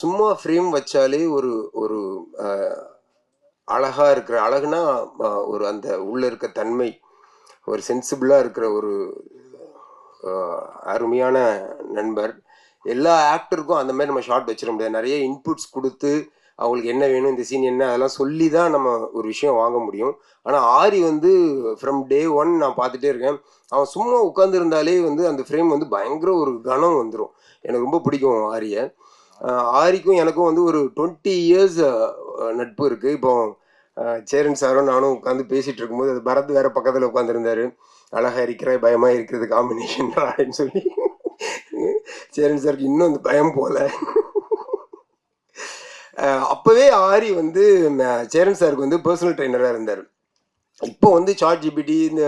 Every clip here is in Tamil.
சும்மா ஃப்ரேம் வச்சாலே ஒரு ஒரு அழகா இருக்கிற அழகுனா ஒரு அந்த உள்ள இருக்க தன்மை, ஒரு சென்சிபிளா இருக்கிற ஒரு அருமையான நண்பர். எல்லா ஆக்டருக்கும் அந்த மாதிரி நம்ம ஷார்ட் வச்சிட முடியாது. நிறைய இன்புட்ஸ் கொடுத்து அவங்களுக்கு என்ன வேணும், இந்த சீன் என்ன, அதெல்லாம் சொல்லி தான் நம்ம ஒரு விஷயம் வாங்க முடியும். ஆனால் ஆரி வந்து ஃப்ரம் டே ஒன் நான் பார்த்துட்டே இருக்கேன். அவன் சும்மா உட்காந்துருந்தாலே வந்து அந்த ஃப்ரேம் வந்து பயங்கர ஒரு கனம் வந்துடும். எனக்கு ரொம்ப பிடிக்கும் ஆரியை. ஆரிக்கும் எனக்கும் வந்து ஒரு 20 இயர்ஸ் நட்பு இருக்குது. இப்போ சேரன் சாரும் நானும் உட்காந்து பேசிகிட்டு இருக்கும்போது அது பரத் வேறு பக்கத்தில் உட்காந்துருந்தாரு. அழகாக இருக்கிற பயமாக இருக்கிறது காம்பினேஷன் அப்படின்னு சொல்லி சேரன் சாருக்கு இன்னும் அந்த பயம் போல. அப்போவே ஆரி வந்து சேரன் சாருக்கு வந்து பர்சனல் ட்ரெயினராக இருந்தார். இப்போ வந்து சாட் ஜிபிடி இந்த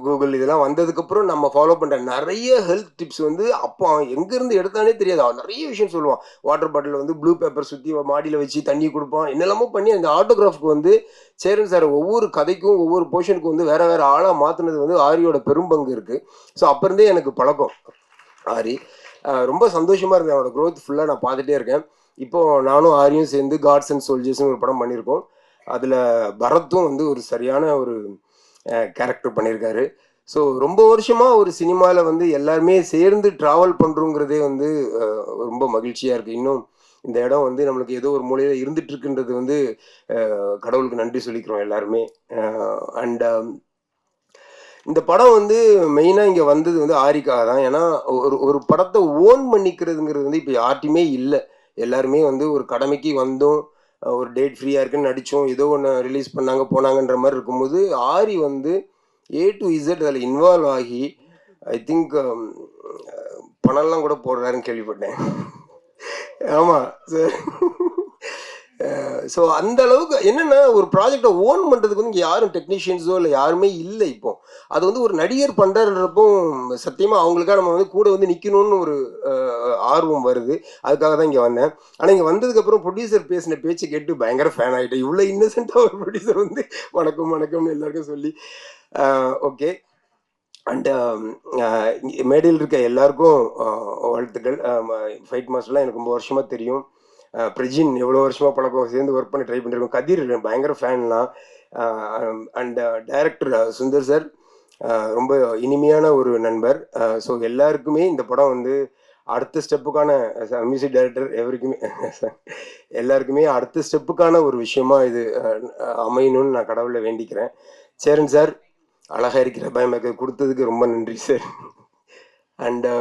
கூகுள் இதெல்லாம் வந்ததுக்கப்புறம் நம்ம ஃபாலோ பண்ணுற நிறைய ஹெல்த் டிப்ஸ் வந்து அப்போ அவன் எங்கேருந்து எடுத்தானே தெரியாது. அவன் நிறைய விஷயம் சொல்லுவான். வாட்டர் பாட்டில் வந்து ப்ளூ பேப்பர் சுற்றி மாடியில் வச்சு தண்ணி கொடுப்பான். என்னெல்லாமோ பண்ணி அந்த ஆட்டோகிராஃப்க்கு வந்து சேரன் சார் ஒவ்வொரு கதைக்கும் ஒவ்வொரு போர்ஷனுக்கும் வந்து வேற வேற ஆளாக மாற்றினது வந்து ஆரியோட பெரும்பங்கு இருக்குது. ஸோ அப்போ இருந்தே எனக்கு பழக்கம் ஆரி. ரொம்ப சந்தோஷமாக இருந்தேன். அவனோட க்ரோத் ஃபுல்லாக நான் பார்த்துட்டே இருக்கேன். இப்போது நானும் ஆரியும் சேர்ந்து காட்ஸ் அண்ட் சோல்ஜர்ஸ்னு ஒரு படம் பண்ணியிருக்கோம். அதில் பரத்தும் வந்து ஒரு சரியான ஒரு கேரக்டர் பண்ணியிருக்காரு. ஸோ ரொம்ப வருஷமாக ஒரு சினிமாவில் வந்து எல்லாருமே சேர்ந்து ட்ராவல் பண்ணுறோங்கிறதே வந்து ரொம்ப மகிழ்ச்சியாக இருக்குது. இன்னும் இந்த இடம் வந்து நம்மளுக்கு ஏதோ ஒரு மூலையில் இருந்துகிட்ருக்குன்றது வந்து கடவுளுக்கு நன்றி சொல்லிக்கிறோம் எல்லாருமே. அண்ட் இந்த படம் வந்து மெயினாக இங்கே வந்தது வந்து ஆரிக்காக தான். ஏன்னா ஒரு ஒரு படத்தை ஓன் பண்ணிக்கிறதுங்கிறது வந்து இப்போ யார்ட்டையுமே இல்லை. எல்லாருமே வந்து ஒரு கடமைக்கு வந்தோம், ஒரு டேட் ஃப்ரீயாக இருக்குன்னு நடித்தோம், ஏதோ ஒன்று ரிலீஸ் பண்ணாங்க போனாங்கன்ற மாதிரி இருக்கும்போது ஆரி வந்து A to Z அதில் இன்வால்வ் ஆகி ஐ திங்க் பணம்லாம் கூட போடுறாருன்னு கேள்விப்பட்டேன். ஆமாம் சார். ஸோ அந்த அளவுக்கு என்னென்னா ஒரு ப்ராஜெக்டை ஓன் பண்ணுறதுக்கு வந்து இங்கே யாரும் டெக்னீஷியன்ஸோ இல்லை யாருமே இல்லை. இப்போ அது வந்து ஒரு நடிகர் பண்ணுறப்போ சத்தியமாக அவங்களுக்காக நம்ம வந்து கூட வந்து நிற்கணும்னு ஒரு ஆர்வம் வருது. அதுக்காக தான் இங்கே வந்தேன். ஆனால் இங்கே வந்ததுக்கப்புறம் ப்ரொடியூசர் பேசின பேச்சு கேட்டு பயங்கர ஃபேன் ஆகிட்டேன். இவ்வளோ இன்னசென்ட்டாக ஒரு ப்ரொடியூசர் வந்து வணக்கம் வணக்கம்னு எல்லாருக்கும் சொல்லி ஓகே. அண்டு மேடையில் இருக்க எல்லாருக்கும் வாழ்த்துக்கள். ஃபைட் மாஸ்டர்லாம் எனக்கு ரொம்ப வருஷமாக தெரியும். பிரஜின் எவ்வளோ வருஷமாக பழக்கம், சேர்ந்து ஒர்க் பண்ணி ட்ரை பண்ணியிருக்கோம். கதிர் பயங்கர ஃபேன்லாம். அண்ட் டைரக்டர் சுந்தர் சார் ரொம்ப இனிமையான ஒரு நண்பர். ஸோ எல்லாருக்குமே இந்த படம் வந்து அடுத்த ஸ்டெப்புக்கான மியூசிக் டைரக்டர் எவருக்குமே எல்லாருக்குமே அடுத்த ஸ்டெப்புக்கான ஒரு விஷயமா இது அமையணும்னு நான் கடவுளை வேண்டிக்கிறேன். சேரன் சார் அழகாக இருக்கிற பயமக்க கொடுத்ததுக்கு ரொம்ப நன்றி சார். அண்டு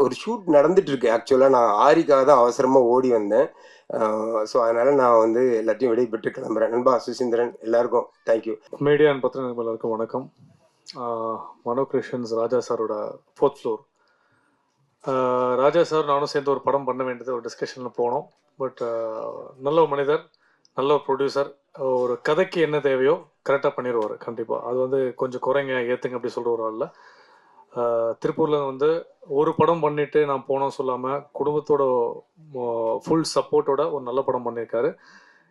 ஒரு ஷூட் நடந்துட்டுருக்கு. ஆக்சுவலாக நான் ஆரிக்காக தான் அவசரமாக ஓடி வந்தேன். ஸோ அதனால் நான் வந்து எல்லாத்தையும் விடைபெற்று கிளம்புறேன். நண்பா சுசீந்திரன் எல்லாருக்கும் தேங்க்யூ. மீடியா அண்ட் பத்திரிகை எல்லாருக்கும் வணக்கம். மனோ கிருஷ்ணன்ஸ் ராஜா சாரோட 4th ஃப்ளோர். ராஜா சார் நானும் சேர்ந்து ஒரு படம் பண்ண வேண்டியது ஒரு டிஸ்கஷனில் போனோம். பட் நல்ல ஒரு மனிதர், நல்ல ஒரு ப்ரொடியூசர். ஒரு கதைக்கு என்ன தேவையோ கரெக்டாக பண்ணிடுவார் கண்டிப்பாக. அது வந்து கொஞ்சம் குறைங்க ஏற்றுங்க அப்படி சொல்கிற ஒரு ஆளில். திருப்பூரில் வந்து ஒரு படம் பண்ணிவிட்டு நான் போனோம் சொல்லாமல் குடும்பத்தோட ஃபுல் சப்போர்ட்டோட ஒரு நல்ல படம் பண்ணியிருக்காரு.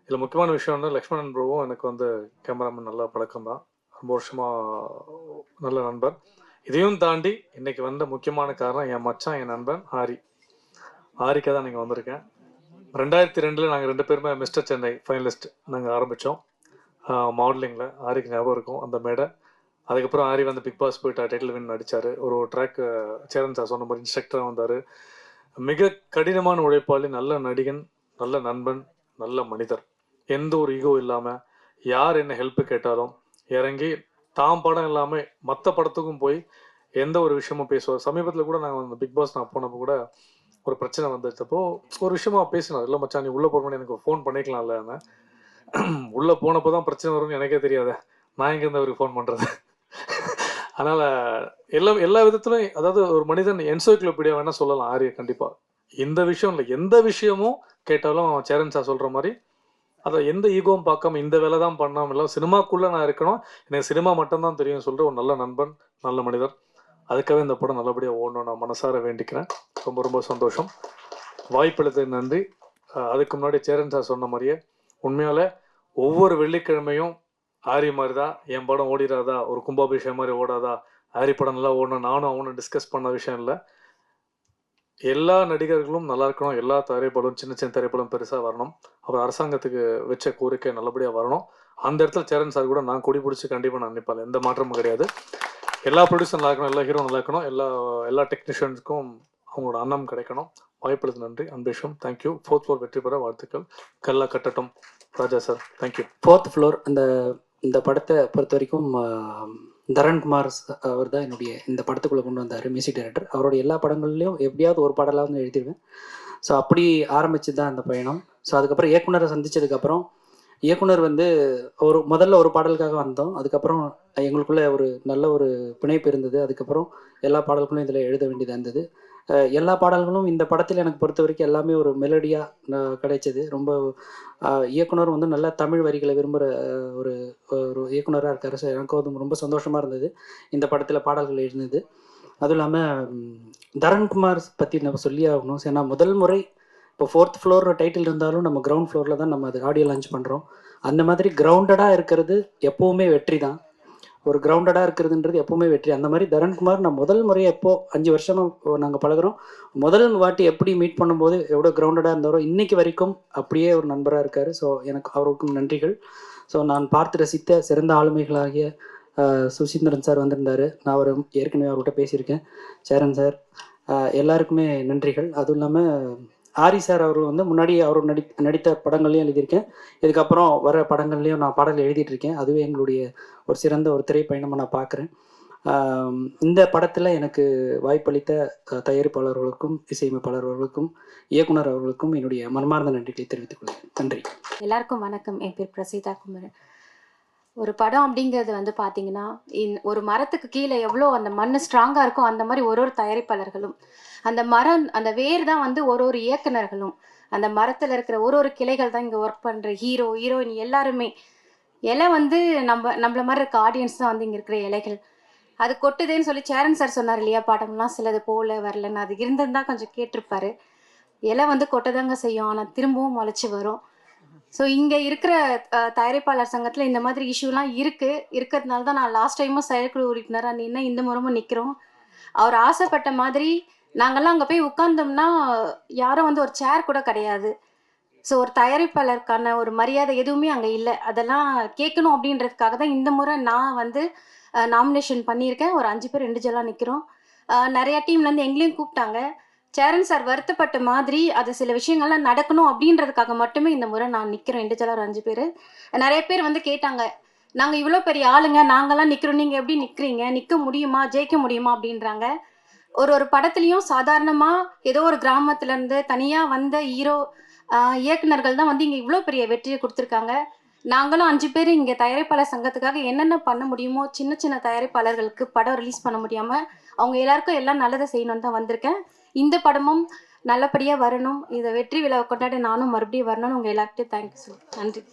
இதில் முக்கியமான விஷயம் வந்து லக்ஷ்மணன் ப்ரோவும் எனக்கு வந்து கேமராமேன் நல்ல பழக்கம் தான், ரொம்ப வருஷமாக நல்ல நண்பர். இதையும் தாண்டி இன்றைக்கி வந்த முக்கியமான காரணம் என் மச்சான், என் நண்பன் ஆரிக்காக தான் நீங்கள் வந்திருக்கேன். 2002 நாங்கள் 2 பேருமே மிஸ்டர் சென்னை ஃபைனலிஸ்ட் நாங்கள் ஆரம்பித்தோம் மாடலிங்கில். ஆரிக்கு ஞாபகம் இருக்கும் அந்த மேடை. அதுக்கப்புறம் ஆரி வந்து பிக் பாஸ் போயிட்டு டைட்டில் வின் நடித்தார். ஒரு ட்ராக் சேரன் சார் சொன்ன மாதிரி இன்ஸ்ட்ரக்டராக வந்தார். மிக கடினமான உழைப்பாளி, நல்ல நடிகன், நல்ல நண்பன், நல்ல மனிதர். எந்த ஒரு ஈகோ இல்லாமல் யார் என்ன ஹெல்ப்பு கேட்டாலும் இறங்கி தாம் படம் இல்லாமல் மற்ற படத்துக்கும் போய் எந்த ஒரு விஷயமும் பேசுவார். சமீபத்தில் கூட நாங்கள் வந்து பிக் பாஸ் நான் போனப்போ கூட ஒரு பிரச்சனை வந்துச்சப்போ ஒரு விஷயமா பேசினார். இல்லை மச்சான் நீ உள்ளே போகணும்னு எனக்கு ஃபோன் பண்ணிக்கலாம்ல. உள்ளே போனப்போ தான் பிரச்சனை வரும்னு எனக்கே தெரியாத, நான் எங்கேருந்து அவருக்கு ஃபோன் பண்ணுறது. அதனால் எல்லா விதத்துலையும் அதாவது ஒரு மனிதன் என்சைக்ளோபீடியா வேணால் சொல்லலாம் ஆரிய. கண்டிப்பாக இந்த விஷயம் இல்லை, எந்த விஷயமும் கேட்டாலும் சேரன் சார் சொல்கிற மாதிரி அதை எந்த ஈகோவும் பார்க்காம இந்த வேலை தான் பண்ணாமல் இல்லை, சினிமாக்குள்ளே நான் இருக்கணும், எனக்கு சினிமா மட்டும்தான் தெரியும் சொல்கிற ஒரு நல்ல நண்பன், நல்ல மனிதர். அதுக்காக இந்த படம் நல்லபடியாக ஓடணும் நான் மனசார வேண்டிக்கிறேன். ரொம்ப ரொம்ப சந்தோஷம். வாய்ப்பளித்தது நன்றி. அதுக்கு முன்னாடி சேரன் சார் சொன்ன மாதிரியே உண்மையால் ஒவ்வொரு வெள்ளிக்கிழமையும் ஆரி மாதிரி தான் என் படம் ஓடிடாதா, ஒரு கும்பாபிஷேகம் மாதிரி ஓடாதா, ஆரி படம் நல்லா ஓடணும் நானும் அவனும் டிஸ்கஸ் பண்ண விஷயம் இல்லை. எல்லா நடிகர்களும் நல்லா இருக்கணும், எல்லா திரைப்படம் சின்ன சின்ன திரைப்படம் பெருசாக வரணும். அப்புறம் அரசாங்கத்துக்கு வச்ச கோரிக்கை நல்லபடியாக வரணும். அந்த இடத்துல சேரன் சார் கூட நான் கொடி பிடிச்சி கண்டிப்பாக நான் நிற்பாள், எந்த மாற்றமும் கிடையாது. எல்லா ப்ரொடியூசர் நல்லா இருக்கணும், எல்லா ஹீரோ நல்லா இருக்கணும், எல்லா டெக்னீஷியன்ஸுக்கும் அவங்களோட அன்னம் கிடைக்கணும். வாய்ப்புகளுக்கு நன்றி. அன்பேஷம், தேங்க்யூ. 4th ஃப்ளோர் வெற்றி பெற வாழ்த்துக்கள். கல்லா கட்டட்டும் ராஜா சார், தேங்க்யூ. 4th ஃப்ளோர் இந்த படத்தை பொறுத்த வரைக்கும் தரண்குமார் அவர் தான் இந்த படத்துக்குள்ளே கொண்டு வந்தார், மியூசிக் டைரக்டர். அவருடைய எல்லா படங்கள்லையும் எப்படியாவது ஒரு பாடலாவது எழுதிடுவேன். ஸோ அப்படி ஆரம்பிச்சு தான் அந்த பயணம். ஸோ அதுக்கப்புறம் இயக்குனரை சந்தித்ததுக்கப்புறம் இயக்குனர் முதல்ல ஒரு பாடலுக்காக வந்தோம். அதுக்கப்புறம் எங்களுக்குள்ளே ஒரு நல்ல ஒரு பிணைப்பு இருந்தது. அதுக்கப்புறம் எல்லா பாடல்களும் இதில் எழுத வேண்டியதாக இருந்தது. எல்லா பாடல்களும் இந்த படத்தில் எனக்கு பொறுத்த வரைக்கும் எல்லாமே ஒரு மெலடியாக கிடைச்சது. ரொம்ப இயக்குனர் நல்ல தமிழ் வரிகளை விரும்புகிற ஒரு ஒரு இயக்குனராக இருக்கார். ஸோ எனக்கு அது ரொம்ப சந்தோஷமாக இருந்தது இந்த படத்தில் பாடல்கள் எழுந்தது. அதுவும் இல்லாமல் தரண்குமார் பற்றி நம்ம சொல்லி ஆகணும். ஏன்னா முதல் முறை இப்போ 4th ஃப்ளோர் டைட்டில் இருந்தாலும் நம்ம கிரவுண்ட் ஃப்ளோரில் தான் நம்ம அது ஆடியோ லான்ச் பண்ணுறோம். அந்த மாதிரி கிரவுண்டடாக இருக்கிறது எப்போவுமே வெற்றி தான். ஒரு கிரவுண்டடாக இருக்கிறதுன்றது எப்போவுமே வெற்றி. அந்த மாதிரி தரண்குமார் நான் முதல் முறையை 5 வருஷமாக நாங்கள் பழகிறோம். முதல் வாட்டி எப்படி மீட் பண்ணும்போது எவ்வளோ கிரவுண்டடாக இருந்தாரோ இன்றைக்கி வரைக்கும் அப்படியே ஒரு நண்பராக இருக்கார். ஸோ எனக்கு அவருக்கும் நன்றிகள். ஸோ நான் பார்த்து ரசித்த சிறந்த ஆளுமைகளாகிய சுசீந்திரன் சார் வந்திருந்தார். நான் அவர் ஏற்கனவே அவர்கிட்ட பேசியிருக்கேன். சேரன் சார், எல்லாருக்குமே நன்றிகள். அதுவும் இல்லாமல் ஆரி சார் அவர்கள் முன்னாடி அவர் நடித்த படங்கள்லையும் எழுதியிருக்கேன். இதுக்கப்புறம் வர படங்கள்லையும் நான் பாடல் எழுதிட்டுருக்கேன். அதுவே எங்களுடைய ஒரு சிறந்த ஒரு திரைப்பயணமாக நான் பார்க்குறேன். இந்த படத்தில் எனக்கு வாய்ப்பளித்த தயாரிப்பாளர்களுக்கும் இசையமைப்பாளர்களுக்கும் இயக்குனர் அவர்களுக்கும் என்னுடைய மனமார்ந்த நன்றிகளை தெரிவித்துக் கொள்கிறேன். நன்றி. எல்லாருக்கும் வணக்கம். என் பேர் பிரசீதா குமரன். ஒரு படம் அப்படிங்கிறது பார்த்தீங்கன்னா, ஒரு மரத்துக்கு கீழே எவ்வளோ அந்த மண் ஸ்ட்ராங்காக இருக்கோ அந்த மாதிரி ஒரு தயாரிப்பாளர்களும், அந்த மரம் அந்த வேர் தான் ஒரு இயக்குனர்களும், அந்த மரத்தில் இருக்கிற ஒரு கிளைகள் தான் இங்கே ஒர்க் பண்ணுற ஹீரோ ஹீரோயின் எல்லாருமே. இலை நம்மள மாதிரி இருக்க ஆடியன்ஸ் தான் இங்கே இருக்கிற இலைகள். அது கொட்டுதேன்னு சொல்லி சேரன் சார் சொன்னார் இல்லையா, பாடம்லாம் சிலது போல வரலன்னு. அது இருந்திருந்தால் கொஞ்சம் கேட்டிருப்பாரு. இலை கொட்டதாங்க செய்யும், ஆனால் திரும்பவும் முளைச்சி வரும். ஸோ இங்கே இருக்கிற தயாரிப்பாளர் சங்கத்தில் இந்த மாதிரி இஷ்யூலாம் இருக்கிறதுனால தான் நான் லாஸ்ட் டைமும் செயற்குழு உறுப்பினராக நின்று இந்த முறையும் நிற்கிறோம். அவர் ஆசைப்பட்ட மாதிரி நாங்கள்லாம் அங்கே போய் உட்கார்ந்தோம்னா யாரும் ஒரு சேர் கூட கிடையாது. ஸோ ஒரு தயாரிப்பாளருக்கான ஒரு மரியாதை எதுவுமே அங்கே இல்லை. அதெல்லாம் கேட்கணும் அப்படின்றதுக்காக தான் இந்த முறை நான் நாமினேஷன் பண்ணியிருக்கேன். ஒரு 5 பேர் இண்டிவிஜுவலாக நிற்கிறோம். நிறையா டீம்லேருந்து எங்களையும் கூப்பிட்டாங்க. சேரன் சார் வருத்தப்பட்ட மாதிரி அது சில விஷயங்கள்லாம் நடக்கணும் அப்படின்றதுக்காக மட்டுமே இந்த முறை நான் நிற்கிறோம். இண்டிவிஜுவலாக ஒரு 5 பேர். நிறைய பேர் கேட்டாங்க, நாங்கள் இவ்வளோ பெரிய ஆளுங்க, நாங்கள்லாம் நிற்கிறோம், நீங்கள் எப்படி நிற்கிறீங்க, நிற்க முடியுமா, ஜெயிக்க முடியுமா அப்படின்றாங்க. ஒரு படத்துலையும் சாதாரணமாக ஏதோ ஒரு கிராமத்துலேருந்து தனியாக வந்த ஹீரோ இயக்குனர்கள் தான் இங்கே இவ்வளோ பெரிய வெற்றியை கொடுத்துருக்காங்க. நாங்களும் 5 பேர் இங்கே தயாரிப்பாளர் சங்கத்துக்காக என்னென்ன பண்ண முடியுமோ, சின்ன சின்ன தயாரிப்பாளர்களுக்கு படம் ரிலீஸ் பண்ண முடியாமல் அவங்க எல்லாருக்கும் எல்லாம் நல்லதை செய்யணும்னு தான் வந்திருக்கேன். இந்த படமும் நல்லபடியாக வரணும். இதை வெற்றி விழாவை கொண்டாட நானும் மறுபடியும் வரணும்னு உங்கள் எல்லார்கிட்டையும் தேங்க்யூ. நன்றி.